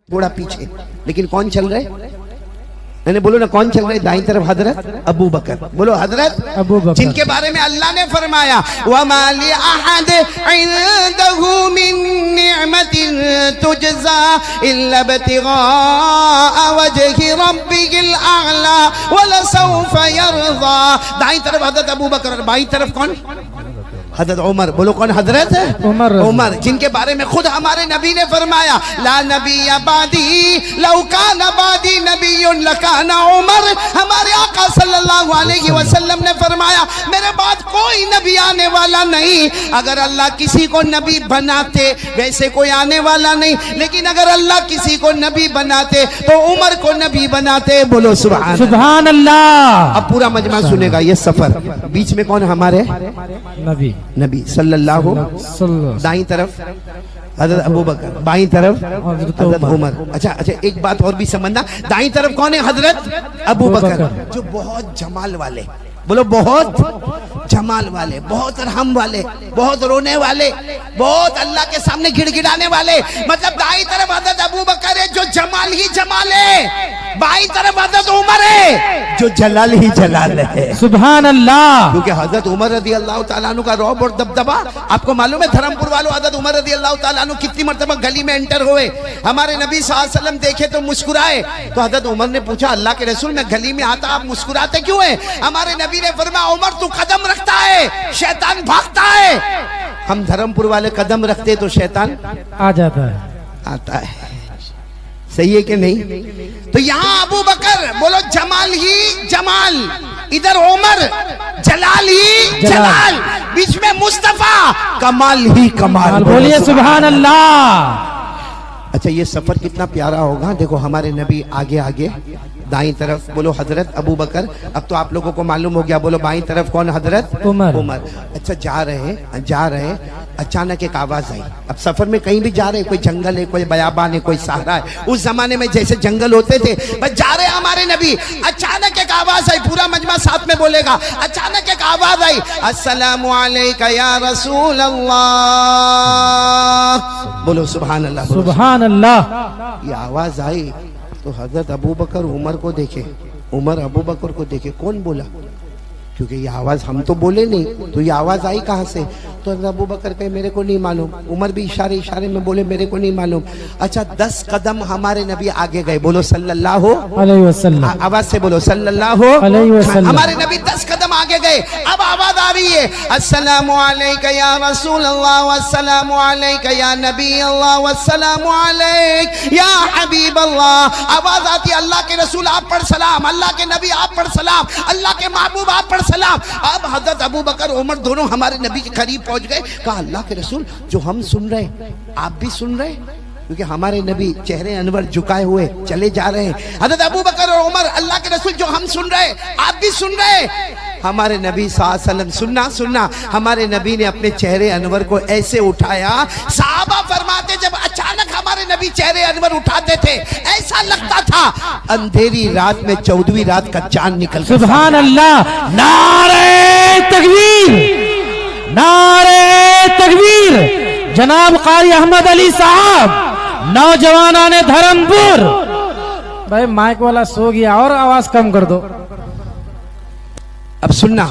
थोड़ा पीछे, लेकिन कौन चल रहे? मैंने बोलो ना कौन चल रहे? दाईं तरफ हजरत अबू बकर। बोलो हजरत अबू बकर, जिनके बारे में अल्लाह ने फरमाया वमा लि अहद इंदहु मिन निअमतिन तुजज़ा इल्ला इब्तिगा वजहि रब्बिल अअला वलसौफ यरज़ा। दाईं तरफ हजरत अबू बकर और बाईं तरफ कौन? हजरत उमर। बोलो कौन? हजरत उमर। उमर, जिनके बारे में खुद हमारे नबी ने फरमाया ला नबी अबादी लौ काना बादी नबीयुन लकाना उमर। हमारे आका सल्लल्लाहु अलैहि वसल्लम ने फरमाया मेरे बाद कोई नबी आने वाला नहीं। अगर अल्लाह किसी को नबी बनाते, वैसे कोई आने वाला नहीं, लेकिन अगर अल्लाह किसी को नबी बनाते तो उमर को नबी बनाते। बोलो सुभान सुभान अल्लाह। अब पूरा मजमा सुनेगा ये सफर। बीच में कौन? हमारे नबी नबी सल्लल्लाहु। दाईं तरफ हजरत अबू बकर, बाईं तरफ हजरत उमर। अच्छा, एक बात और भी समझना, दाईं तरफ कौन है? हजरत अबू बकर, जो बहुत जमाल वाले, बोलो बहुत जमाल वाले, बहुत रहम वाले, बहुत रोने वाले, बहुत अल्लाह के सामने गिड़गिड़ाने वाले। मतलब दाईं तरफ हजरत अबू बकर है जो जमाल ही जमाल है, बाईं तरफ हजरत उमर है जो जलाल ही जलाल है। सुभान अल्लाह। क्योंकि हजरत उमर रदी अल्लाह ताला अन्हु का रौब और दबदबा आपको मालूम है। धर्मपुर वालों, हजरत उमर रदी अल्लाह ताला अन्हु कितनी मर्तबा गली में एंटर हुए, हमारे नबी सल्लल्लाहु अलैहि वसल्लम देखे तो मुस्कुराए। तो हजरत उमर ने पूछा अल्लाह के रसूल मैं गली में आता आप मुस्कुराते क्यों है? हमारे नबी ने फरमाया उमर तू कदम रखता है शैतान भागता है। हम धर्मपुर वाले कदम रखते तो शैतान आ जाता है, आता है। सही है कि नहीं? तो यहाँ अबू बकर बोलो जमाल ही जमाल, इधर उमर जलाल ही जलाल, बीच में मुस्तफा कमाल ही कमाल। बोलिए सुभान अल्लाह। अच्छा, ये सफर कितना प्यारा होगा। देखो हमारे नबी आगे आगे, दाईं तरफ बोलो हजरत अबू बकर। अब तो आप लोगों को मालूम हो गया। बोलो बाईं तरफ कौन? हजरत उमर। अच्छा, जा रहे अचानक एक आवाज आई। अब सफर में कहीं भी जा रहे, कोई जंगल है, कोई बयाबान है, कोई सहारा है। उस जमाने में जैसे जंगल होते थे, बस जा रहे हमारे नबी, अचानक एक आवाज आई। पूरा मजमा साथ में बोलेगा। अचानक एक आवाज आई, अस्सलामु अलैका या रसूल अल्लाह। बोलो सुभान अल्लाह, सुभान अल्लाह। ये आवाज आई तो हजरत अबू बकर उमर को देखे, उमर अबू बकर को देखे। कौन बोला? क्योंकि ये आवाज हम तो बोले नहीं, तो ये आवाज आई कहाँ से? तो अबू बकर कहे मेरे को नहीं मालूम। उमर भी इशारे इशारे में बोले मेरे को नहीं मालूम। अच्छा, 10 कदम हमारे नबी आगे गए। बोलो सल्लल्लाहु अलैहि वसल्लम। आवाज से बोलो सल्लल्लाहु अलैहि वसल्लम। हमारे नबी 10 कदम आगे गए। अब आवाज आ रही है अस्सलामु अलैका या रसूल अल्लाह वस्सलामु अलैका या नबी अल्लाह वस्सलामु अलैक या हबीब अल्लाह। आवाज आती है अल्लाह के रसूल आप पर सलाम, अल्लाह के नबी आप पर सलाम, अल्लाह के महबूब आप पर सलाम। अब हजरत अबू बकर उमर दोनों हमारे नबी के करीब पहुंच गए। कहा अल्लाह के रसूल जो हम सुन रहे आप भी सुन रहे? क्योंकि हमारे नबी चेहरे अनवर झुकाए हुए चले जा रहे हैं। हजरत अबू बकर और उमर अल्लाह के रसूल जो हम सुन रहे आप भी सुन रहे? हमारे नबी सल्लल्लाहु अलैहि वसल्लम सुनना हमारे नबी ने अपने चेहरे अनवर को ऐसे उठाया। सहाबा फरमाते जब अचानक हमारे नबी चेहरे अनवर उठाते थे ऐसा लगता था अंधेरी रात में 14वीं रात का चांद निकल। सुभान अल्लाह। नारे तकबीर, नारे तकबीर। जनाब कारी अहमद अली साहब, नौजवाना ने धर्मपुर। भाई माइक वाला सो गया और आवाज कम कर दो। अब सुनना,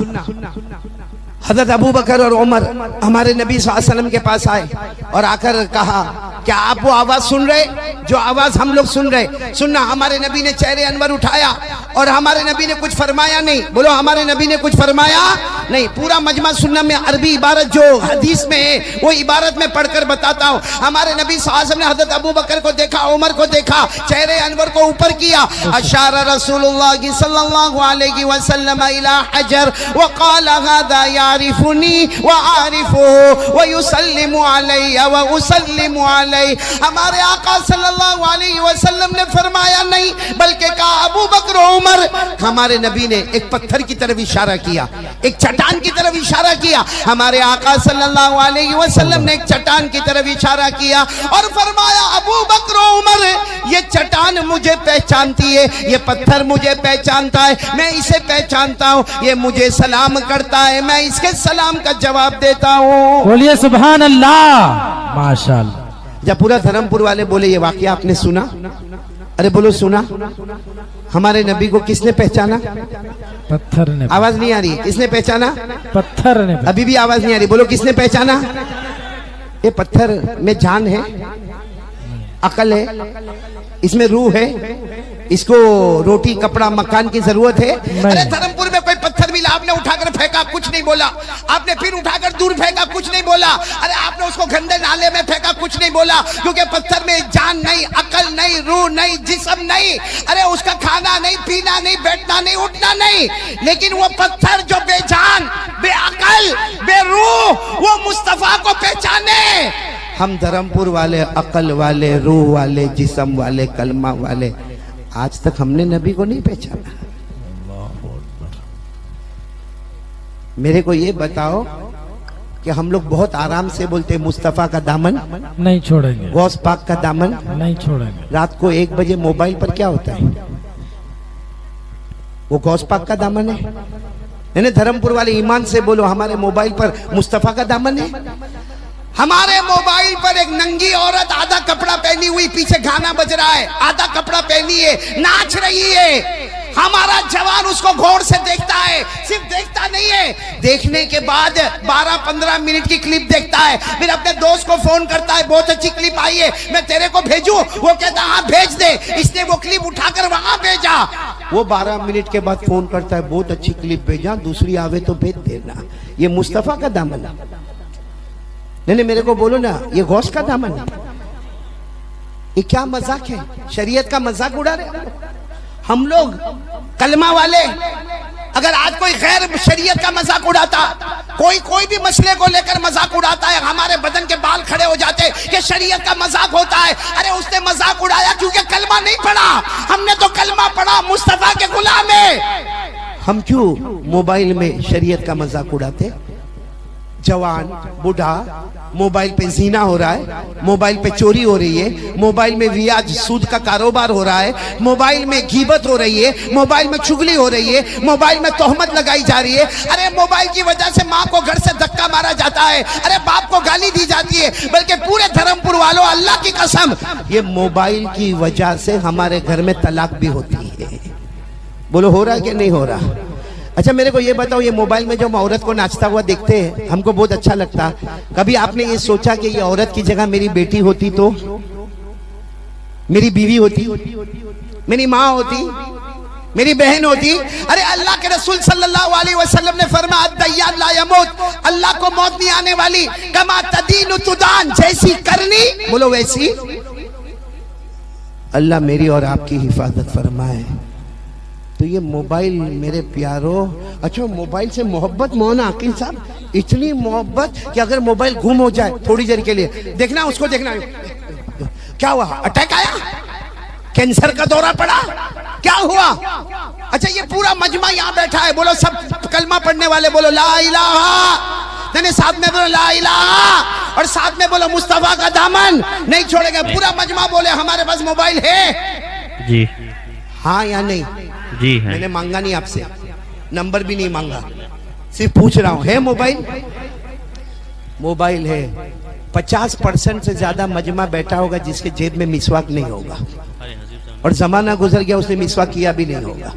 हजरत अबू बकर और उमर हमारे नबी सल्लल्लाहु अलैहि वसल्लम के पास आए और आकर कहा क्या आप वो आवाज सुन रहे जो आवाज हम लोग सुन रहे? सुनना, हमारे नबी ने चेहरे अनवर उठाया और हमारे नबी ने कुछ फरमाया नहीं। बोलो हमारे नबी ने कुछ फरमाया नहीं। पूरा मजमा सुनना, में अरबी इबारत जो हदीस में है वो इबारत में पढ़कर बताता हूँ। हमारे नबी सल्लल्लाहु अलैहि वसल्लम ने हजरत अबू बकर को देखा, उमर को देखा, चेहरे अनवर को ऊपर किया। अशारा रसूलुल्लाह सल्लल्लाहु अलैहि वसल्लम इला हजर व क़ाल हादा यारिफुनी व आरिफुहु व युसल्लिमु अलैहि व उसल्लिमु अलैहि। हमारे आका सल्लल्लाहु अलैहि वसल्लम ने फरमाया नहीं, बल्कि कहा अबू बकर उमर। हमारे नबी ने एक पत्थर की तरफ इशारा किया, एक चट्टान की तरफ इशारा किया। हमारे आका सल्लल्लाहु अलैहि वसल्लम ने एक चट्टान की तरफ इशारा किया और फरमाया अबू बकर उमर ये चट्टान मुझे पहचानती है, ये पत्थर मुझे पहचानता है, मैं इसे पहचानता हूँ, ये मुझे सलाम करता है, मैं इसके सलाम का जवाब देता हूँ। बोलिए सुभान अल्लाह। माशाअल्लाह। जब पूरा धर्मपुर वाले बोले ये वाकया आपने सुना? अरे बोलो सुना। हमारे नबी को किसने पहचाना? पत्थर ने। आवाज नहीं आ रही, किसने पहचाना? पत्थर ने। अभी भी आवाज नहीं आ रही, बोलो किसने पहचाना? ये पत्थर में जान है, अकल है, इसमें रूह है, इसको रोटी कपड़ा मकान की जरूरत है। अरे धर्मपुर में कोई पत्थर मिला, आपने उठाकर फेंका, कुछ नहीं बोला। आपने फिर उठाकर दूर फेंका, कुछ नहीं बोला। अरे आपने उसको गंदे नाले में फेंका, कुछ नहीं बोला, क्योंकि पत्थर में जान नहीं, अकल नहीं, रूह नहीं, जिस्म नहीं। अरे उसका खाना नहीं, पीना नहीं, बैठना नहीं, उठना नहीं, लेकिन वो पत्थर जो बेजान, बेअकल, बेरूह, वो मुस्तफा को पहचाने। हम धर्मपुर वाले अकल वाले, रूह वाले, जिस्म वाले, कलमा वाले, आज तक हमने नबी को नहीं पहचाना। मेरे को ये बताओ कि हम लोग बहुत आराम से बोलते हैं मुस्तफा का दामन नहीं छोड़ेंगे, गौस पाक का दामन नहीं छोड़ेंगे। रात को 1 बजे मोबाइल पर क्या होता है? वो गौस पाक का दामन है। यानी धर्मपुर वाले ईमान से बोलो, हमारे मोबाइल पर मुस्तफा का दामन है। हमारे मोबाइल पर एक नंगी औरत आधा कपड़ा पहनी हुई पीछे गाना बज रहा है, आधा कपड़ा पहनी है, नाच रही है। हमारा जवान उसको गौर से देखता है, सिर्फ देखता नहीं है, देखने के बाद 12-15 मिनट की क्लिप देखता है, फिर अपने दोस्त को फोन करता है, बहुत अच्छी क्लिप आई है, मैं तेरे को भेजूं? वो कहता हाँ भेज दे। इसने वो क्लिप उठाकर वहां भेजा। वो 12 मिनट के बाद फोन करता है, बहुत अच्छी क्लिप भेजा, दूसरी आवे तो भेज देना। ये मुस्तफा का दामन नहीं, मेरे को बोलो ना, ये गौस का दामन है। ये क्या मजाक है? शरीयत का मजाक उड़ा रहे हम लोग। कलमा वाले अगर आज कोई गैर शरीयत का मजाक उड़ाता, कोई भी मसले को लेकर मजाक उड़ाता है, हमारे बदन के बाल खड़े हो जाते कि शरीयत का मजाक होता है। अरे उसने मजाक उड़ाया क्योंकि कलमा नहीं पढ़ा, हमने तो कलमा पढ़ा, मुस्तफा के गुलाम है। हम क्यों मोबाइल में शरीयत का मजाक उड़ाते? जवान बूढ़ा मोबाइल पे जीना हो रहा है, मोबाइल पे चोरी हो रही है, मोबाइल में रियाज सूद का कारोबार हो रहा है, मोबाइल में गीबत हो रही है, मोबाइल में चुगली हो रही है, मोबाइल में तोहमत लगाई जा रही है। अरे मोबाइल की वजह से माँ को घर से धक्का मारा जाता है, अरे बाप को गाली दी जाती है, बल्कि पूरे धर्मपुर वालों अल्लाह की कसम, ये मोबाइल की वजह से हमारे घर में तलाक भी होती है। बोलो हो रहा है कि नहीं हो रहा? अच्छा मेरे को ये बताओ, ये मोबाइल में जो हम औरत को नाचता हुआ देखते हैं, हमको बहुत अच्छा लगता। कभी आपने ये सोचा कि ये औरत की जगह मेरी बेटी होती तो, मेरी बीवी होती, मेरी माँ होती, मेरी बहन होती? अरे अल्लाह के रसूल सल्लल्लाहु अलैहि वसल्लम ने फरमाया दय्यान ला यमूत, अल्लाह को मौत नहीं आने वाली। कमा तदीनु तुदान, जैसी करनी बोलो वैसी। अल्लाह मेरी और आपकी हिफाजत फरमाए। तो ये मोबाइल मेरे प्यारो, अच्छा मोबाइल से मोहब्बत मौना अकील साहब, इतनी मोहब्बत कि अगर मोबाइल गुम हो जाए थोड़ी देर के लिए, देखना उसको, देखना क्या हुआ, अटैक आया, कैंसर का दौरा पड़ा, क्या हुआ? अच्छा ये पूरा मजमा यहाँ बैठा है, बोलो सब कलमा पढ़ने वाले बोलो ला इलाहा, नहीं साथ में बोलो ला इलाहा, और साथ में बोलो मुस्तफा का दामन नहीं छोड़ेंगे। पूरा मजमा बोले हमारे पास मोबाइल है जी, हाँ या नहीं? जी है। मैंने मांगा नहीं आपसे, नंबर भी नहीं मांगा, सिर्फ पूछ रहा हूं, है मोबाइल? मोबाइल है। 50% से ज्यादा मजमा बैठा होगा जिसके जेब में मिसवाक नहीं होगा, और जमाना गुजर गया उसने मिसवाक किया भी नहीं होगा।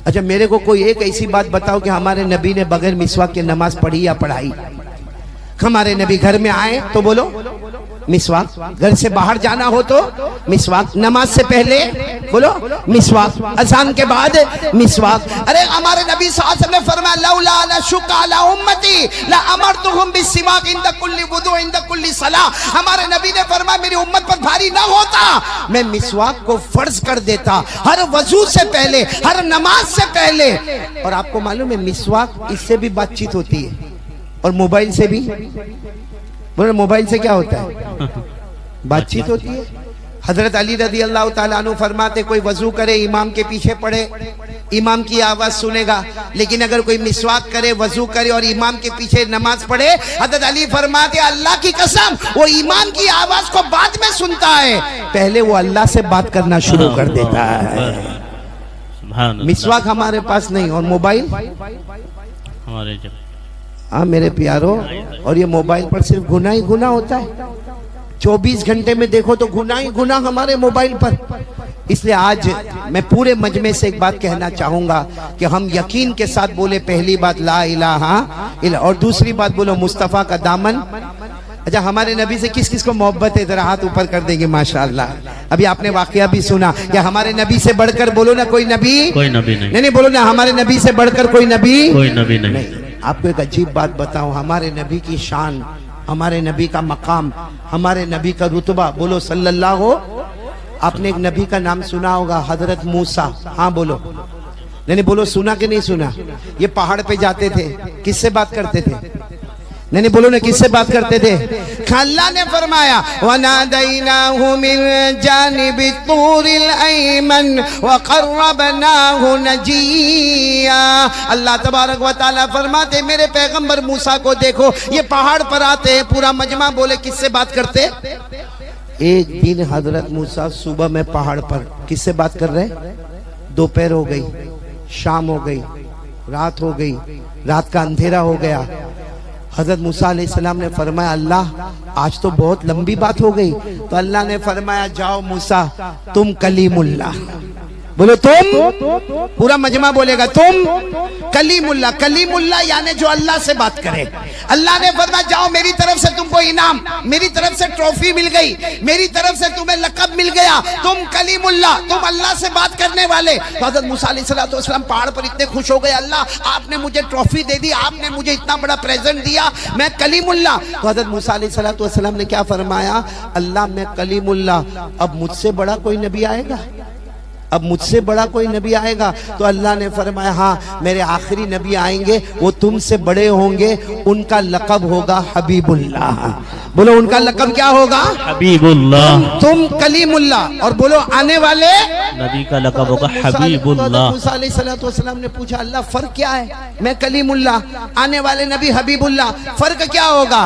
अच्छा मेरे को कोई एक ऐसी बात बताओ कि हमारे नबी ने बगैर मिसवाक के नमाज पढ़ी या पढ़ाई? हमारे नबी घर में आए तो बोलो मिसवाक, घर से बाहर जाना हो तो मिसवाक, नमाज से पहले बोलो मिसवाक, अजान के बाद मिसवाक। अरे हमारे नबी सल्लल्लाहु अलैहि वसल्लम ने फरमाया लौला ला शुक्का अला उम्मती ला अमरतुहुम बिस्सिवाक इंद कुल्ली वुदू इंद कुल्ली सलाह। हमारे नबी ने फरमाया मेरी उम्मत पर भारी ना होता, मैं मिसवाक को फर्ज कर देता हर वजू से पहले, हर नमाज से पहले। और आपको मालूम है मिसवाक इससे भी बातचीत होती है और मोबाइल से भी। बोले मोबाइल से क्या होता है? बातचीत होती है। हजरत अली रदी अल्लाह ताला अन्हु फरमाते कोई वजू करे इमाम के पीछे पड़े, इमाम की आवाज सुनेगा, लेकिन अगर कोई मिसवाक करे, वजू करे और इमाम के पीछे नमाज पढ़े, हजरत अली फरमाते अल्लाह की कसम वो इमाम की आवाज को बाद में सुनता है, पहले वो अल्लाह से बात करना शुरू कर देता है। मिसवाक हमारे पास नहीं, और मोबाइल हमारे। हाँ मेरे प्यारो, और ये मोबाइल पर सिर्फ गुनाह ही गुनाह होता है। 24 घंटे में देखो तो गुनाह ही गुनाह हमारे मोबाइल पर। इसलिए आज मैं पूरे मजमे से एक बात कहना चाहूंगा कि हम यकीन के साथ बोले, पहली बात ला इलाहा इल्ला, और दूसरी बात बोलो मुस्तफ़ा का दामन। अच्छा, हमारे नबी से किस किस को मोहब्बत है, जरा हाथ ऊपर कर देंगे माशाअल्लाह। अभी आपने वाकया भी सुना कि हमारे नबी से बढ़कर बोलो ना कोई नबी, कोई नबी नहीं। नहीं बोलो ना हमारे नबी से बढ़कर कोई नबी, कोई नबी नहीं। आपको एक अजीब बात बताऊं, हमारे नबी की शान, हमारे नबी का मकाम, हमारे नबी का रुतबा, बोलो सल्लल्लाहु। आपने एक नबी का नाम सुना होगा, हजरत मूसा। हाँ बोलो, नहीं बोलो, सुना कि नहीं सुना? ये पहाड़ पे जाते थे, किससे बात करते थे? नहीं बोलो ना, किससे बात करते थे? अल्लाह ने फरमाया वनादैनाहु मिन जानिबि तूरिल अयमन व क़र्रबनाहु नजिया। अल्लाह तबारक व तआला फरमाते, मेरे पैगंबर मूसा को देखो, ये पहाड़ पर आते हैं। पूरा मजमा बोले किससे बात करते? एक दिन हजरत मूसा सुबह में पहाड़ पर किससे बात कर रहे? दोपहर हो गई, शाम हो गई, रात हो गई, रात का अंधेरा हो गया। हजरत मूसा अलैहिस्सलाम ने फरमाया, अल्लाह आज तो बहुत लंबी बात हो गई। तो अल्लाह ने फरमाया, जाओ मूसा, तुम कलीमुल्लाह। बोलो तुम, पूरा मजमा बोलेगा तुम कलीमुल्लाह। कलीमुल्लाह यानी जो अल्लाह से बात करे। अल्लाह ने फरमाया, जाओ, मेरी तरफ से तुमको इनाम, मेरी तरफ से ट्रॉफी मिल गई, मेरी तरफ से तुम्हें लक़ब मिल गया, तुम कलीमुल्लाह, तुम अल्लाह से बात करने वाले। तो हज़रत मूसा अलैहिस्सलाम पहाड़ पर इतने खुश हो गए, अल्लाह आपने मुझे ट्रॉफी दे दी, आपने मुझे इतना बड़ा प्रेजेंट दिया, मैं कलीमुल्लाह। तो हज़रत मूसा अलैहिस्सलाम ने क्या फरमाया? अल्लाह मैं कलीमुल्लाह, अब मुझसे बड़ा कोई नबी आएगा? अब मुझसे बड़ा कोई नबी आएगा? तो अल्लाह ने फरमाया, हाँ मेरे आखिरी नबी आएंगे, वो तुमसे बड़े होंगे, उनका लक़ब होगा हबीबुल्लाह। बोलो उनका लक़ब क्या होगा? हबीबुल्लाह। तुम कलीमुल्लाह, और बोलो आने वाले नबी का लक़ब होगा हबीबुल्लाह। मूसा अलैहिस्सलाम ने पूछा, अल्लाह फर्क क्या है? मैं कलीमुल्लाह, आने वाले नबी हबीबुल्लाह, फर्क क्या होगा?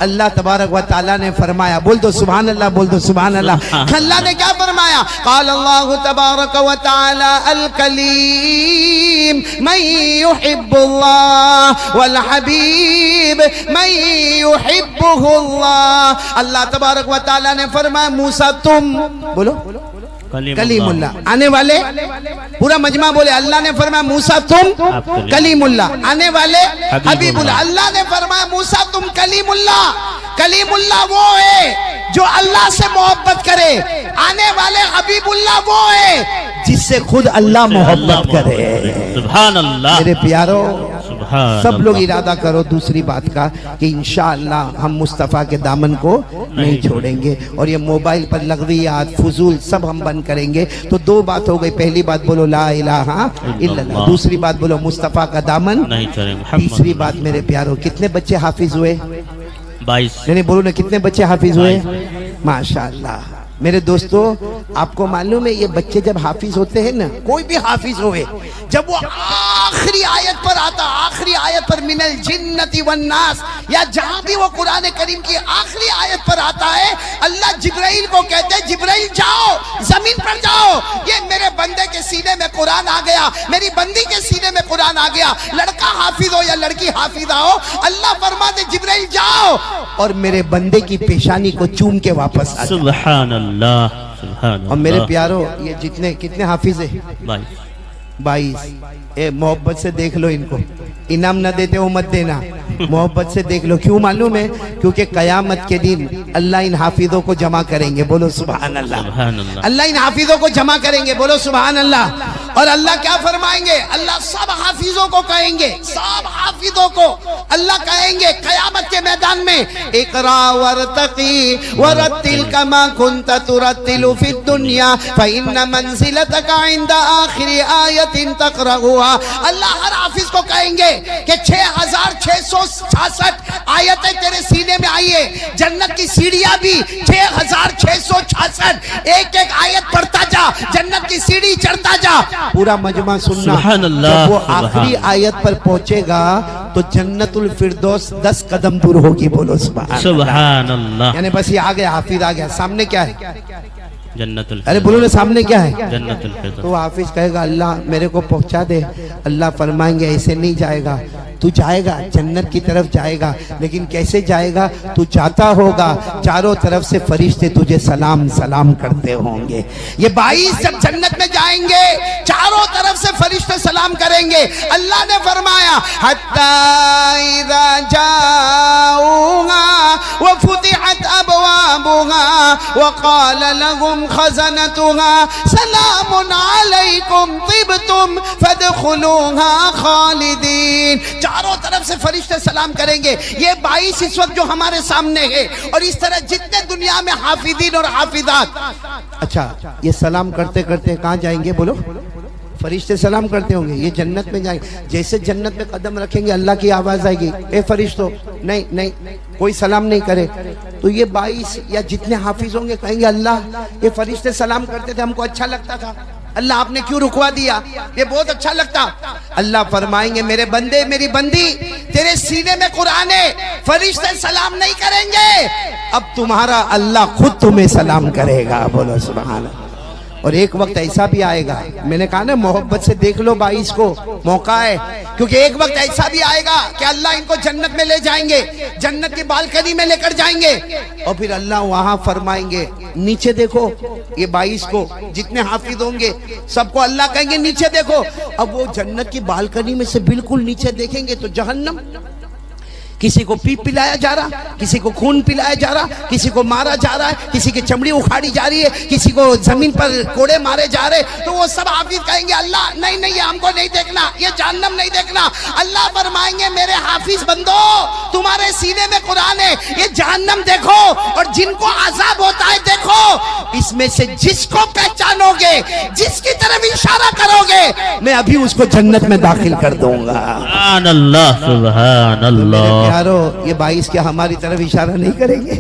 अल्लाह तबारक व तआला ने फरमाया, बोल दो सुभान अल्लाह, बोल दो सुभान अल्लाह। अल्लाह ने क्या फरमाया? क़ाल अल्लाहु तबारक व तआला अल कलीम मन युहिब्बुल्लाह वल हबीब मन युहिब्बुहुल्लाह। अल्लाह तबारक व तआला ने फरमाया, मूसा तुम, बोलो कलीमुल्लाह, आने वाले, पूरा मजमा बोले, अल्लाह ने फरमाया मूसा तुम कलीमुल्लाह, आने वाले हबीबुल्लाह। अल्लाह ने फरमाया मूसा तुम कलीमुल्लाह। कलीमुल्लाह वो है जो अल्लाह से मोहब्बत करे, आने वाले हबीबुल्लाह वो है जिससे खुद अल्लाह मोहब्बत करे। सुभान अल्लाह। मेरे प्यारो, सुभान सब लोग इरादा करो दूसरी बात का कि इंशाअल्लाह हम मुस्तफ़ा के दामन को नहीं छोड़ेंगे, और ये मोबाइल पर लगवियात फजूल सब हम बंद करेंगे। तो दो बात हो गई, पहली बात बोलो ला इलाहा इल्लल्लाह, दूसरी बात बोलो मुस्तफ़ा का दामन नहीं छोड़ेंगे। तीसरी बात मेरे प्यारो, कितने बच्चे हाफिज हुए? 22। नहीं बोलो ना, कितने बच्चे हाफिज हुए? माशाअल्लाह। मेरे दोस्तों, आपको मालूम है ये बच्चे जब हाफिज होते हैं ना, कोई भी हाफिज होए, जब वो आखिरी आयत पर आता, आखिरी आयत पर मिनल जिन्नति वन नास, या जहां भी वो कुरान करीम की आखिरी आयत पर आता है, अल्लाह जिब्राइल को कहते हैं, जिब्राइल जाओ, जमीन पर जाओ, ये मेरे बंदे के सीने में कुरान आ गया, मेरी बंदी के सीने में कुरान आ गया। लड़का हाफिज हो या लड़की हाफिजा हो, अल्लाह फरमाते जिब्राइल जाओ और मेरे बंदे की पेशानी को चूम के वापस आ जाओ। सुभान अल्लाह, सुभान अल्लाह। और मेरे प्यारो, ये जितने कितने हाफिज है? 22। ए मोहब्बत से देख लो इनको, इनाम ना देते हो मत देना, मोहब्बत से देख लो। क्यों मालूम है? क्योंकि कयामत के दिन अल्लाह इन हाफिजों को जमा करेंगे, बोलो सुभान अल्लाह। अल्लाह इन हाफिजों को जमा करेंगे, बोलो सुभान अल्लाह। और अल्लाह क्या फरमाएंगे? अल्लाह सब हाफिजों को कहेंगे, सब हाफिजों को अल्लाह कहेंगे कयामत के मैदान में, इकरा वरतकी वरतिल कमा कुंत तुरतिलु फिद दुनिया फइन्न मंजिलतका इंद आखिरी आयतिन तक़रऊहा। अल्लाह हर हाफिज को कहेंगे कि 6666 आयतें तेरे सीने में आई है, जन्नत की सीढ़ियां भी 6666, एक एक आयत पढ़ता जा, जन्नत की सीढ़ी चढ़ता जा। पूरा मजमा सुनना, जब वो आखिरी आयत पर पहुंचेगा तो जन्नतुल फिरदौस 10 कदम दूर होगी, बोलो सुभान अल्लाह। यानी बस ये आ गया, हाफिज आ गया, सामने क्या है? जन्नतुल। अरे बोलो ना, सामने क्या है? जन्नतुल फिरदौस। तो हाफिज कहेगा अल्लाह मेरे को पहुंचा दे, अल्लाह फरमाएंगे ऐसे नहीं जाएगा, तू जाएगा जन्नत की तरफ जाएगा, लेकिन कैसे जाएगा? तू जाता होगा, चारों तरफ से फरिश्ते तुझे सलाम सलाम करते होंगे। ये 22 जब जन्नत में जाएंगे, चारों तरफ से फरिश्ते सलाम करेंगे। अल्लाह ने फरमाया हत्ता इज़ा जाऊहा व फुतिहत अबवाबुहा व क़ाल लहुम खज़नतुहा सलामुन अलैकुम तिबतुम फदखुलूहा खालिदीन। चारों तरफ से फरिश्ते सलाम करेंगे। ये 22 इस वक्त जो हमारे सामने है, और इस तरह जितने दुनिया में हाफिदीन और हाफिजात। अच्छा, ये सलाम करते करते कहाँ जाएंगे? बोलो। फरिश्ते सलाम करते होंगे, ये जन्नत में जाएंगे। जैसे जन्नत में कदम रखेंगे अल्लाह की आवाज आएगी, ए फरिश्तों, नहीं नहीं, कोई सलाम नहीं करे। तो ये 22 या जितने हाफिज होंगे कहेंगे अल्लाह, ये फरिश्ते सलाम करते थे, हमको अच्छा लगता था, अल्लाह आपने क्यों रुकवा दिया? ये बहुत अच्छा लगता। अल्लाह फरमाएंगे मेरे बंदे मेरी बंदी, तेरे सीने में कुरान है, फरिश्ते सलाम नहीं करेंगे, अब तुम्हारा अल्लाह खुद तुम्हें सलाम करेगा। बोलो सुभान अल्लाह। और एक वक्त ऐसा भी आएगा, मैंने कहा ना मोहब्बत से देख लो 22 को, मौका है, क्योंकि एक वक्त ऐसा भी आएगा कि अल्लाह इनको जन्नत में ले जाएंगे, जन्नत की बालकनी में लेकर जाएंगे, और फिर अल्लाह वहां फरमाएंगे नीचे देखो। ये 22 को जितने हाफिज होंगे सबको अल्लाह कहेंगे नीचे देखो। अब वो जन्नत की बालकनी में से बिल्कुल नीचे देखेंगे तो जहन्नम, किसी को पीप पिलाया जा रहा, किसी को खून पिलाया जा रहा, किसी को मारा जा रहा है, किसी की चमड़ी उखाड़ी जा रही है, किसी को जमीन पर कोड़े मारे जा रहे। तो वो सब हाफिज कहेंगे अल्लाह नहीं नहीं, ये हमको नहीं देखना, ये जहन्नम नहीं देखना। अल्लाह फरमाएंगे मेरे हाफिज बंदो, तुम्हारे सीने में कुरान है, ये जहन्नम देखो, और जिनको अजाब होता है देखो, इसमें से जिसको पहचानोगे, जिसकी तरफ इशारा करोगे, मैं अभी उसको जन्नत में दाखिल कर दूंगा। सुभान अल्लाह, सुभान अल्लाह। यारो ये 22 क्या हमारी तरफ इशारा नहीं करेंगे?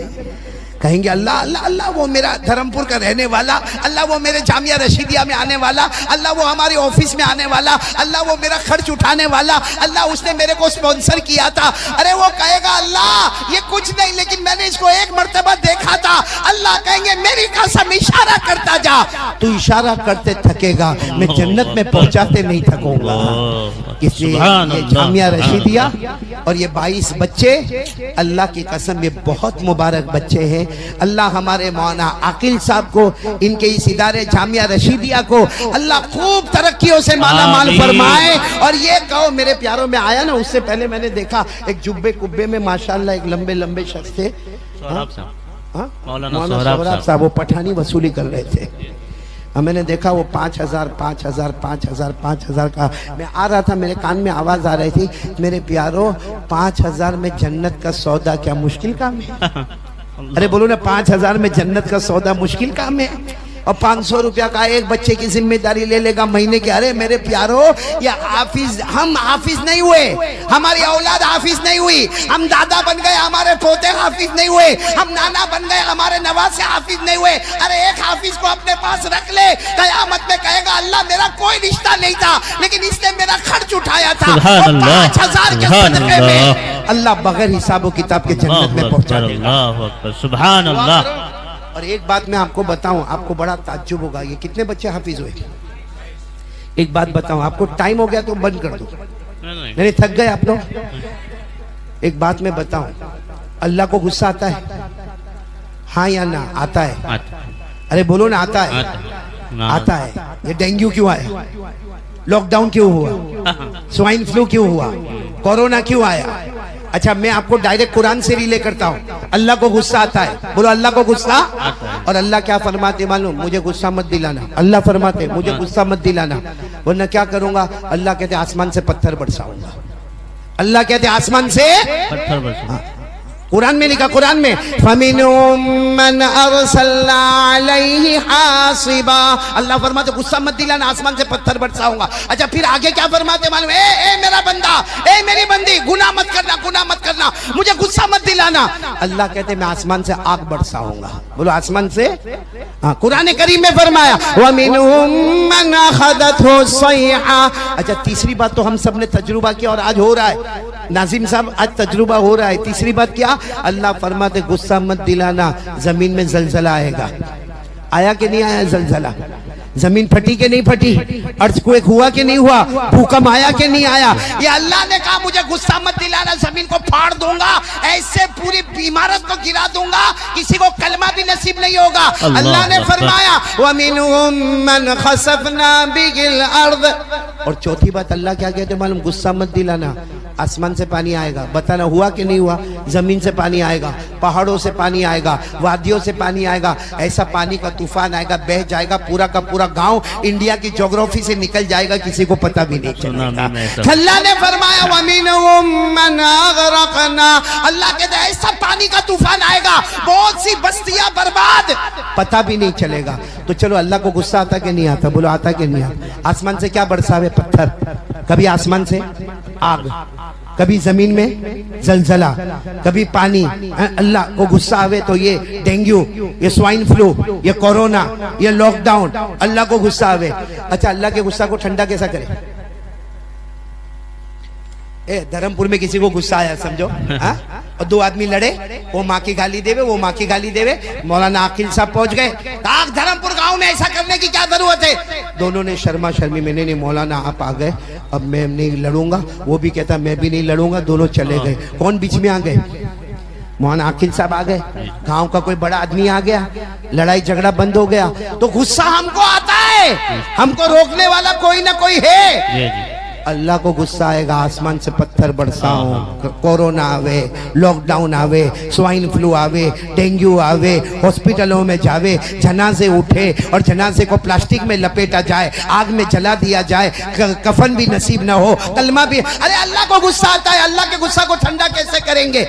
कहेंगे अल्लाह अल्लाह अल्लाह, वो मेरा धर्मपुर का रहने वाला, अल्लाह वो मेरे जामिया रशीदिया में आने वाला, अल्लाह वो हमारे ऑफिस में आने वाला, अल्लाह वो मेरा खर्च उठाने वाला, अल्लाह उसने मेरे को स्पॉन्सर किया था। अरे वो कहेगा अल्लाह ये कुछ नहीं, लेकिन मैंने इसको एक मर्तबा देखा था। अल्लाह कहेंगे मेरी कसम इशारा करता जा, तू इशारा करते थकेगा, मैं जन्नत में पहुंचाते नहीं थकूंगा। इसलिए ये जामिया रशीदिया और ये 22 बच्चे, अल्लाह की कसम ये बहुत मुबारक बच्चे हैं। अल्लाह हमारे मौलाना आकिल साहब को, इनके इस इदारे जामिया रशीदिया को अल्लाह खूब तरक्कियों से माला माल फरमाए। और ये कहो मेरे प्यारों में आया ना, उससे पहले मैंने देखा एक जुब्बे कुब्बे में माशाल्लाह एक लंबे लंबे शख्स थे, मौलाना सोहराब साहब, वो पठानी वसूली कर रहे थे। मैंने देखा वो 5000 5000 5000 5000 का, मैं आ रहा था मेरे कान में आवाज आ रही थी, मेरे प्यारो 5000 में जन्नत का सौदा क्या मुश्किल काम है? अरे बोलो ना, 5000 में जन्नत का सौदा मुश्किल काम है? और 500 रुपया का एक बच्चे की जिम्मेदारी ले लेगा महीने के। अरे मेरे प्यारो, ये हाफिज, हम हाफिज नहीं हुए, हमारी औलाद हाफिज नहीं हुई, हम दादा बन गए, हमारे पोते हाफिज नहीं हुए, हम नाना बन गए, हमारे नवासे हाफिज नहीं हुए। अरे एक हाफिज को अपने पास रख ले, कयामत में कहेगा अल्लाह मेरा कोई रिश्ता नहीं था, लेकिन इसने मेरा खर्च उठाया था, 5000 के सदके में अल्लाह बगैर हिसाब किताब के जन्नत में पहुंचा देगा। सुभान अल्लाह। और एक बात मैं आपको बताऊं, आपको बड़ा ताज्जुब होगा, ये कितने बच्चे हाफिज हुए? एक बात बताऊं आपको, टाइम हो गया तो बंद कर दो, नहीं थक गए आप लोग। एक बात मैं बताऊं, अल्लाह को गुस्सा आता है? हाँ या ना? आता है। अरे बोलो ना, आता है? आता है। ये डेंगू क्यों आया? लॉकडाउन क्यों हुआ? स्वाइन फ्लू क्यों हुआ? कोरोना क्यों आया? अच्छा, मैं आपको डायरेक्ट कुरान से रिले करता हूँ। अल्लाह को गुस्सा आता है? बोलो अल्लाह को गुस्सा। और अल्लाह क्या फरमाते मालूम? मुझे गुस्सा मत दिलाना। अल्लाह फरमाते मुझे गुस्सा मत दिलाना, वरना क्या करूंगा? अल्लाह कहते आसमान से पत्थर बरसाऊंगा। अल्लाह कहते आसमान से पत्थर बरसाऊंगा। कुरान में लिखा, कुरान में फमिनुम मन अरसलना अलैहि हासिबा। अल्लाह फरमाते गुस्सा मत दिलाना, आसमान से पत्थर बरसाऊंगा। अच्छा, फिर आगे क्या फरमाते मालूम? ए मेरा बंदा, ए मेरी बंदी, गुनाह मत करना, गुनाह मत करना, मुझे गुस्सा मत दिलाना। अल्लाह कहते मैं आसमान से आग बरसाऊंगा। बोलो आसमान से। हाँ, कुरान करीम में फरमाया वमिनहुम मन अखदतहु सयहा। अच्छा, तीसरी बात तो हम सब ने तजुर्बा किया और आज हो रहा है, नाजिम साहब आज तजुर्बा हो रहा है। तीसरी बात क्या? अल्लाह फरमाते गुस्सा मत दिलाना, जमीन में जलजला आएगा। आया कि नहीं आया जलजला? जमीन फटी के नहीं फटी, अर्थक्वेक हुआ कि नहीं हुआ, भूकंप आया कि नहीं आया। ये अल्लाह ने कहा मुझे गुस्सा मत दिलाना, जमीन को फाड़ दूंगा, ऐसे पूरी इमारत को गिरा दूंगा, किसी को कलमा भी नसीब नहीं होगा। अल्लाह ने फरमाया वमिनहुम मन खसफना बिल अर्द। और चौथी बात अल्लाह क्या कहते मालूम, गुस्सा मत दिलाना, आसमान से पानी आएगा, बताना हुआ कि नहीं हुआ, जमीन से पानी आएगा, पहाड़ों से पानी आएगा, वादियों से पानी आएगा, ऐसा पानी का तूफान आएगा, बह जाएगा पूरा का पूरा गांव इंडिया की ज्योग्राफी से निकल जाएगा, किसी को पता भी नहीं चलेगा। अल्लाह ने फरमाया वमिनहुम मन अगरकना, अल्लाह कहते ऐसा पानी का तूफान आएगा, बहुत सी बस्तियां बर्बाद, पता भी नहीं चलेगा। तो चलो अल्लाह को गुस्सा आता कि नहीं आता, बोलो आता कि नहीं आता। आसमान से क्या बरसावे, पत्थर, कभी आसमान से आग, कभी जमीन में जलजला, कभी पानी। अल्लाह को गुस्सा आवे तो ये डेंगू, ये स्वाइन फ्लू, ये कोरोना, ये लॉकडाउन, अल्लाह को गुस्सा आवे। अच्छा अल्लाह के गुस्सा को ठंडा कैसा करे? धर्मपुर में किसी को गुस्सा आया समझो, और दो आदमी लड़े, वो माँ की गाली देवे, वो माँ की गाली देवे, मौलाना आकिल साहब पहुंच गए, धर्मपुर गांव में ऐसा करने की क्या जरूरत है। दोनों ने शर्मा शर्मी में नहीं मौलाना आप आ गए, अब मैं नहीं लड़ूंगा, वो भी कहता मैं भी नहीं लड़ूंगा, दोनों चले गए। कौन बीच में आ गए? मौलाना आकिल साहब आ गए, गांव का कोई बड़ा आदमी आ गया, लड़ाई झगड़ा बंद हो गया। तो गुस्सा हमको आता है, हमको रोकने वाला कोई ना कोई है। अल्लाह को गुस्सा आएगा, आसमान से पत्थर बरसाओ, कोरोना आवे, लॉकडाउन आवे, स्वाइन फ्लू आवे, डेंगू आवे, हॉस्पिटलों में जावे, जनाजे उठे और जनाजे को प्लास्टिक में लपेटा जाए, आग में जला दिया जाए, कफन भी नसीब ना हो, कलमा भी। अरे अल्लाह को गुस्सा आता है, अल्लाह के गुस्सा को ठंडा कैसे करेंगे?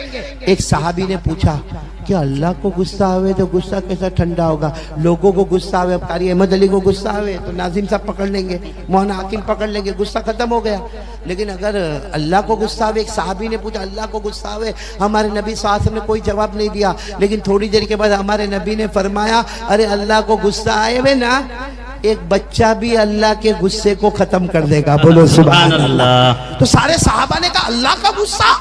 एक सहाबी ने पूछा कि अल्लाह को गुस्सा आवे तो गुस्सा कैसा ठंडा होगा? लोगों को गुस्सा आवे, अब कारी अहमद अली को गुस्सा आवे तो नाजिम साहब पकड़ लेंगे, मोहन आकिल पकड़ लेंगे, गुस्सा खत्म हो गया। लेकिन अगर अल्लाह को गुस्सा आवे, एक साहबी ने पूछा अल्लाह को गुस्सा आवे, हमारे नबी साहब ने कोई जवाब नहीं दिया। लेकिन थोड़ी देर के बाद हमारे नबी ने फरमाया अरे अल्लाह को गुस्सा आए वे ना, एक बच्चा भी अल्लाह के गुस्से को खत्म कर देगा। बोलो सुभान अल्लाह। तो सारे साहबा ने कहा अल्लाह का गुस्सा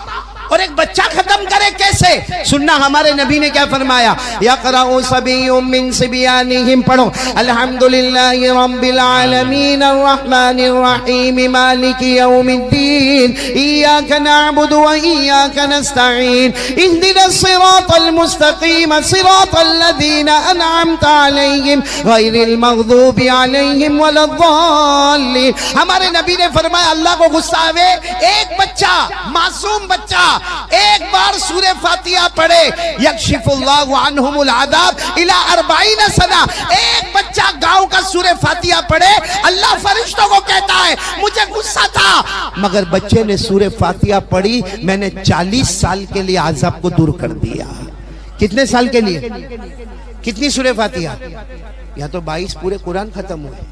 और एक बच्चा खत्म करे कैसे? सुनना हमारे नबी ने क्या फरमाया, यक़राउ सबिय्युम मिन सिबयानिहिम, पढ़ो अल्हम्दुलिल्लाहि रब्बिल आलमीन अर्रहमानिर रहीम मालिकि यौमिद्दीन इय्याका नअबुदु व इय्याका नस्तईन इहदिनस सिरातल मुस्तकीम सिरातल लज़ीना अनअमता अलैहिम गैरिल मग़दूबि अलैहिम वलद्दाल्लीन। हमारे नबी ने फरमाया अल्लाह को गुस्सा आवे, एक बच्चा, मासूम बच्चा एक बार सूरे फातिहा पढ़े, यक्शिफुल्लाहु अन्हुमुल अज़ाब इला 40 सना। एक बच्चा गांव का सूरे फातिहा पढ़े, अल्लाह फरिश्तों को कहता है मुझे गुस्सा था, मगर बच्चे ने सूरे फातिहा पढ़ी, मैंने 40 साल के लिए अज़ाब को दूर कर दिया। कितने साल के लिए? कितनी सूरे फातिहा? या तो 22 पूरे कुरान खत्म हुए।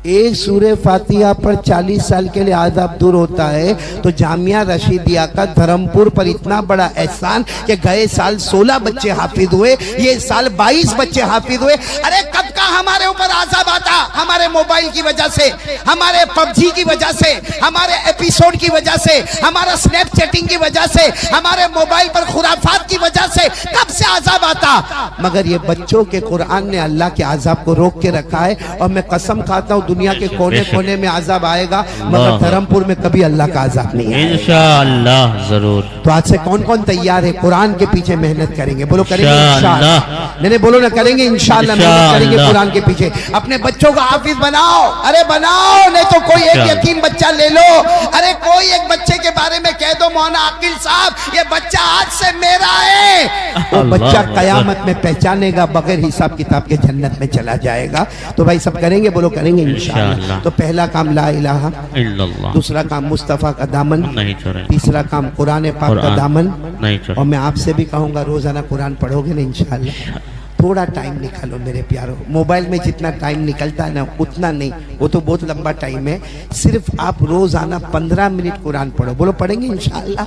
एक सूरे फातिहा पर 40 साल के लिए आज़ाब दूर होता है। तो जामिया रशीदिया का धर्मपुर पर इतना बड़ा एहसान कि गए साल 16 बच्चे हाफिज हुए, ये साल 22 बच्चे हाफिज हुए। अरे कब का हमारे ऊपर आज़ाब आता, हमारे मोबाइल की वजह से, हमारे पबजी की वजह से, हमारे एपिसोड की वजह से, हमारा स्नैपचैटिंग की वजह से, हमारे मोबाइल पर खुराफात की वजह से कब से आज़ाब आता। मगर ये बच्चों के कुरान ने अल्लाह के आज़ाब को रोक के रखा है। और मैं कसम खाता हूँ दुनिया के कोने कोने में आज़ाब आएगा, मगर धर्मपुर में कभी अल्लाह का आज़ाब नहीं आएगा इंशाअल्लाह जरूर। तो आज से कौन कौन तैयार है कुरान के पीछे मेहनत करेंगे? बोलो करेंगे इंशाअल्लाह। नहीं बोलो ना करेंगे इंशाअल्लाह, मेहनत करेंगे कुरान के पीछे। अपने बच्चों को हाफिज बनाओ, अरे बनाओ, नहीं तो कोई एक यतीम बच्चा ले लो। अरे कोई एक बच्चे के बारे में कह दो मौलाना आकिल साहब ये बच्चा आज से मेरा है, वो बच्चा कयामत में पहचानेगा, बगैर हिसाब किताब के जन्नत में चला जाएगा। तो भाई सब करेंगे, बोलो करेंगे इंशाअल्लाह। तो पहला काम ला इलाहा इल्लल्लाह, दूसरा काम मुस्तफ़ा का दामन नहीं छोड़े, तीसरा काम कुरान पाक का दामन नहीं छोड़े। और मैं आपसे भी कहूँगा रोजाना कुरान पढ़ोगे ना इंशाअल्लाह। थोड़ा टाइम निकालो मेरे प्यारो, मोबाइल में जितना टाइम निकलता है ना उतना नहीं, वो तो बहुत लंबा टाइम है। सिर्फ आप रोजाना 15 मिनट कुरान पढ़ो। बोलो पढ़ेंगे इंशाअल्लाह।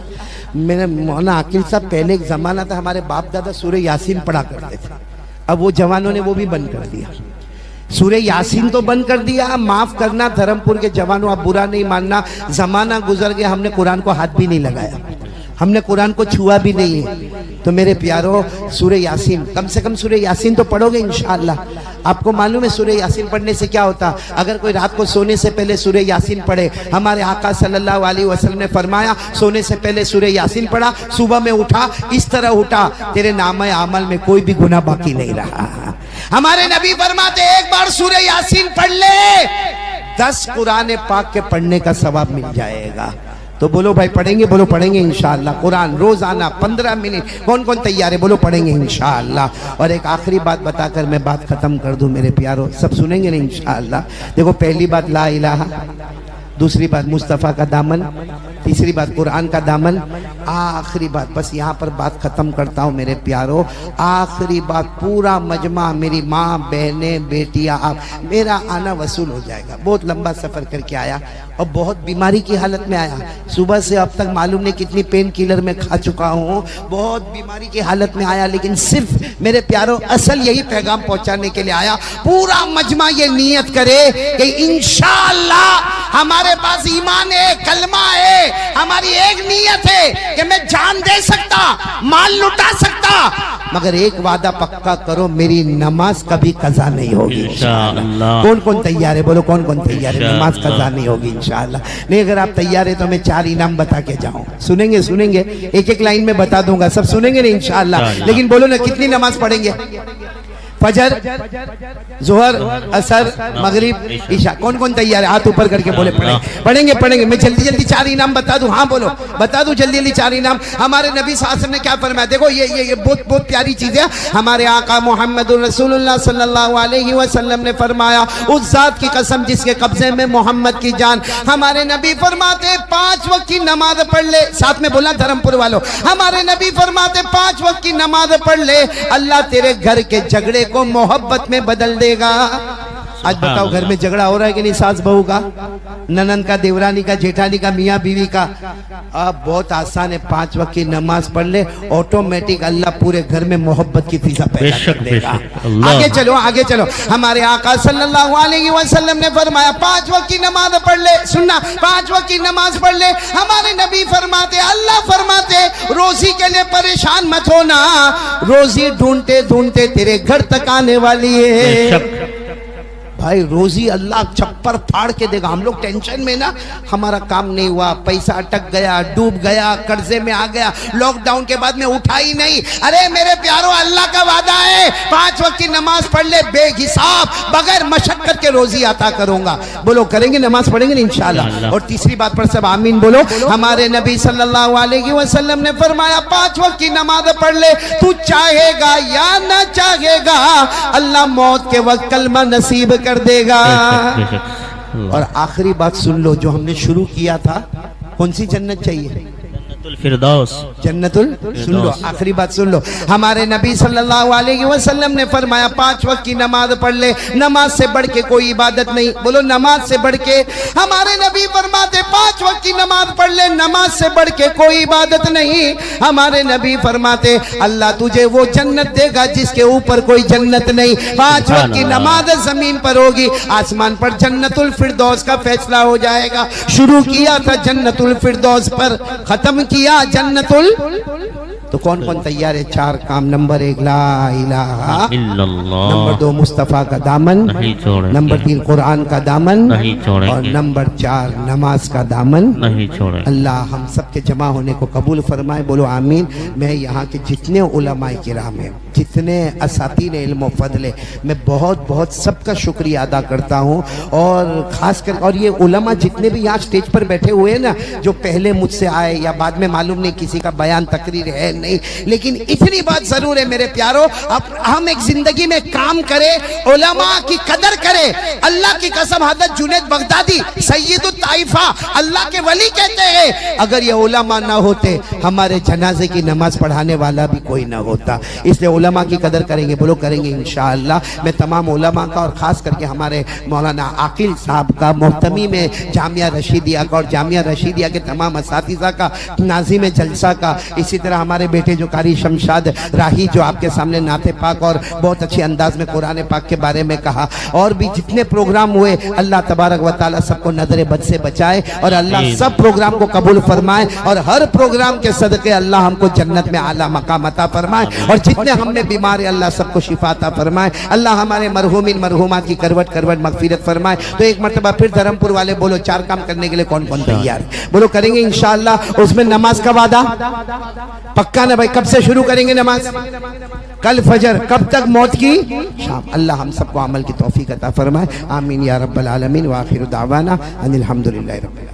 मेरे मौलाना आकिल साहब पहले एक जमाना था हमारे बाप दादा सूरह यासीन पढ़ा करते थे, अब वो जवानों ने वो भी बंद कर दिया। सूरह यासीन तो बंद कर दिया। माफ करना धर्मपुर के जवानों, आप बुरा नहीं मानना, जमाना गुजर गया, हमने कुरान को हाथ भी नहीं लगाया। हमने कुरान को छुआ भी नहीं है। तो मेरे प्यारो सूरह यासीन, कम से कम सूरह यासीन तो पढ़ोगे इंशाअल्लाह। आपको मालूम है सूरह यासीन पढ़ने से क्या होता? अगर कोई रात को सोने से पहले सूरह यासीन पढ़े, हमारे आका सल्लल्लाहु अलैहि वसल्लम ने फरमाया सोने से पहले सूरह यासीन पढ़ा, सुबह में उठा इस तरह उठा, तेरे नामे अमल में कोई भी गुनाह बाकी नहीं रहा। हमारे नबी फरमाते एक बार सूरह यासीन पढ़ ले 10 कुरान पाक के पढ़ने का सवाब मिल जाएगा। तो बोलो भाई पढ़ेंगे? बोलो पढ़ेंगे इंशाअल्लाह। कुरान रोजाना 15 मिनट। कौन कौन तैयार है? बोलो पढ़ेंगे इंशाअल्लाह। और एक आखिरी बात बताकर मैं बात खत्म कर दूं मेरे प्यारो, सब सुनेंगे ना इंशाअल्लाह। देखो पहली बात ला इलाहा, दूसरी बात मुस्तफ़ा का दामन, तीसरी बात कुरान का दामन, आखिरी बात बस यहाँ पर बात खत्म करता हूँ मेरे प्यारो। आखिरी बात पूरा मजमा, मेरी माँ बहने बेटियाँ, आप, मेरा आना वसूल हो जाएगा। बहुत लंबा सफर करके आया और बहुत बीमारी की हालत में आया। सुबह से अब तक मालूम नहीं कितनी पेन किलर में खा चुका हूँ, बहुत बीमारी की हालत में आया, लेकिन सिर्फ मेरे प्यारो असल यही पैगाम पहुँचाने के लिए आया। पूरा मजमा ये नियत करे कि इंशाअल्लाह हमारे पास ईमान है, कलमा है, हमारी एक नीयत है कि मैं जान दे सकता, माल लुटा सकता, मगर एक वादा पक्का करो मेरी नमाज कभी कज़ा नहीं होगी इंशाअल्लाह। कौन कौन तैयार है? बोलो कौन कौन तैयार है? नमाज कज़ा नहीं होगी इंशाअल्लाह। नहीं अगर आप तैयार है तो मैं 4 इनाम बता के जाऊं। सुनेंगे? सुनेंगे, एक एक लाइन में बता दूंगा, सब सुनेंगे ना इंशाअल्लाह। लेकिन बोलो ना कितनी नमाज पढ़ेंगे? फजर, जोहर, असर, मगरिब, ईशा। कौन कौन तैयार है? हाथ ऊपर करके बोले पढ़ेंगे पढ़ेंगे। मैं जल्दी जल्दी 4 इनाम बता दूं। हाँ बोलो, बता दूं जल्दी जल्दी 4 इनाम। हमारे नबी सल्लल्लाहु अलैहि वसल्लम ने क्या फरमाया? देखो ये बहुत प्यारी चीज है। हमारे आका मोहम्मदुर रसूलुल्लाह सल्लल्लाहु अलैहि वसल्लम ने फरमाया, उस जात की कसम जिसके कब्जे में मोहम्मद की जान। हमारे नबी फरमाते 5 वक्त की नमाज पढ़ ले। साथ में बोला धर्मपुर वालों, हमारे नबी फरमाते 5 वक्त की नमाज पढ़ ले, अल्लाह तेरे घर के झगड़े को मोहब्बत में बदल देगा। आज बताओ घर में झगड़ा हो रहा है कि नहीं? सास बहू का, ननंद का, देवरानी का, जेठानी का, मियाँ बीवी का। अब बहुत आसान है, 5 वक्त की नमाज पढ़ ले, ऑटोमेटिक अल्लाह पूरे घर में मोहब्बत की फिजा पैदा कर देगा। आगे चलो आगे चलो। हमारे आका सल्लल्लाहु अलैहि वसल्लम ने फरमाया 5 वक्त की नमाज पढ़ ले। सुनना, 5 वक्त की नमाज पढ़ ले। हमारे नबी फरमाते, अल्लाह फरमाते रोजी के लिए परेशान मत होना, रोजी ढूंढते ढूंढते तेरे घर तक आने वाली है। भाई रोजी अल्लाह छप्पर फाड़ के देगा। हम लोग टेंशन में ना, हमारा काम नहीं हुआ, पैसा अटक गया, डूब गया, कर्जे में आ गया, लॉकडाउन के बाद में उठा ही नहीं। अरे मेरे प्यारो अल्लाह का वादा है 5 वक्त की नमाज पढ़ ले, बेहिसाब बगैर मशक्कत के रोजी आता करूंगा। बोलो करेंगे? नमाज पढ़ेंगे इंशाअल्लाह। और तीसरी बात पर सब आमीन बोलो। हमारे नबी सल्लल्लाहु अलैहि वसल्लम ने फरमाया 5 वक्त की नमाज पढ़ ले, तू चाहेगा या ना चाहेगा अल्लाह मौत के वक्त कलमा नसीब कर देगा। और आखिरी बात सुन लो, जो हमने शुरू किया था, कौन सी जन्नत चाहिए? फिरदौस, जन्नतुल। सुन लो, आखिरी बात सुन लो। हमारे नबी सल्लल्लाहु अलैहि वसल्लम ने फरमाया 5 वक्त की नमाज पढ़ ले, नमाज से बढ़ के कोई इबादत नहीं। बोलो नमाज से बढ़ के। हमारे नबी फरमाते 5 वक्त की नमाज पढ़ ले, नमाज से बढ़ के कोई इबादत नहीं। हमारे नबी फरमाते अल्लाह तुझे वो जन्नत देगा जिसके ऊपर कोई जन्नत नहीं। 5 वक्त की नमाज जमीन पर होगी, आसमान पर जन्नतुल फिरदौस का फैसला हो जाएगा। शुरू किया था जन्नतुल फिरदौस पर, खत्म किया जन्नतुल। तो कौन कौन तैयार है? 4 काम। नंबर 1 ला इलाहा इल्लल्लाह, नंबर 2 मुस्तफ़ा का दामन, नंबर 3 कुरान का दामन, और नंबर 4 नमाज का दामन नहीं छोड़ेंगे। अल्लाह हम सब के जमा होने को कबूल फरमाए। बोलो आमीन। मैं यहाँ के जितने उलमाए किराम हैं, जितने असातीन इल्म फजल, मैं बहुत बहुत सबका शुक्रिया अदा करता हूँ। और खास कर और ये उलमा जितने भी यहाँ स्टेज पर बैठे हुए हैं ना, जो पहले मुझसे आए या बाद में, मालूम नहीं किसी का बयान तकरीर है नहीं, लेकिन इतनी बात जरूर है मेरे प्यारो, अब हम एक जिंदगी में काम करें, उलमा की कदर करें। अल्लाह की कसम, हज़रत जुनैद बगदादी सैयदुत ताइफा, अल्लाह के वली कहते हैं, अगर ये उलमा ना होते हमारे जनाजे की नमाज पढ़ाने वाला भी कोई ना होता। इसलिए उलमा की कदर करेंगे। बोलो करेंगे इंशाअल्लाह। मैं तमाम उलमा का और खास करके हमारे मौलाना आकिल साहब का, मोहतमी में जामिया रशीदिया का और जामिया रशीदिया के तमाम असातिज़ा का, नाज़िम जलसा का, इसी तरह हमारे बेटे जो कारी शमशाद राही जो आपके सामने नाते पाक और बहुत अच्छे अंदाज में कुरान पाक के बारे में कहा, और भी जितने प्रोग्राम हुए अल्लाह तबारक व तआला सबको नजर बद से बचाए और अल्लाह सब प्रोग्राम को कबूल फरमाए और हर प्रोग्राम के सदके अल्लाह हमको जन्नत में आला मकाम अता फरमाए और जितने हमने बीमार है अल्लाह सबको शिफा अता फरमाए। अल्लाह हमारे मरहूमिन मरहूमात की करवट करवट मगफिरत फरमाए। तो एक मरतबा फिर धर्मपुर वाले बोलो 4 काम करने के लिए कौन कौन तैयार है? बोलो करेंगे इंशाअल्लाह। उसमें नमाज का वादा पक्का ना भाई? कब से शुरू करेंगे नमाज? कल फजर। कब तक? मौत की शाम। अल्लाह हम सबको अमल की तौफीक अता फरमाए। आमीन या रब्बल आलमीन। व आखिर दावाना अनिल हम्दुलिल्लाहि रब्बिल आलमीन।